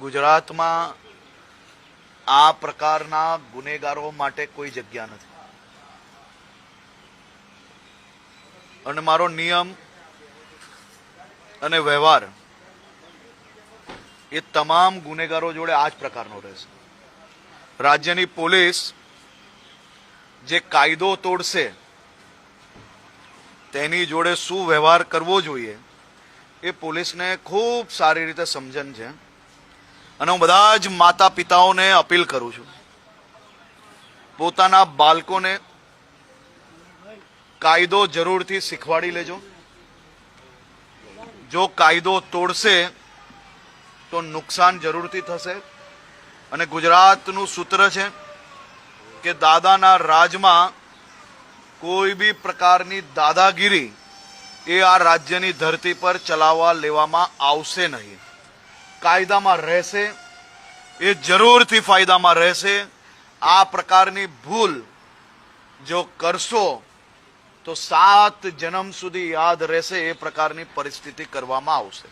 ગુજરાતમાં આ પ્રકારના ગુનેગારો માટે કોઈ જગ્યા નથી અને મારો નિયમ અને વ્યવહાર એ તમામ ગુનેગારો જોડે આ જ પ્રકારનો રહેશે। રાજ્યની પોલીસ જે કાયદો તોડશે તેની જોડે શું વ્યવહાર કરવો જોઈએ એ પોલીસને ખૂબ સારી રીતે સમજણ છે અને હું બધા જ માતા પિતાઓને અપીલ કરું છું, પોતાના બાળકોને કાયદો જરૂરથી શીખવાડી લેજો। જો કાયદો તોડશે તો નુકસાન જરૂરથી થશે અને ગુજરાતનું સૂત્ર છે કે દાદાના રાજમાં કોઈ બી પ્રકારની દાદાગીરી એ આ રાજ્યની ધરતી પર ચલાવવા લેવામાં આવશે નહીં। કાયદામાં રહેશે, એ જરૂરથી ફાયદામાં રહેશે। આ પ્રકારની ભૂલ જો કરશો તો 7 જન્મ સુધી યાદ રહેશે, એ પ્રકારની પરિસ્થિતિ કરવામાં આવશે।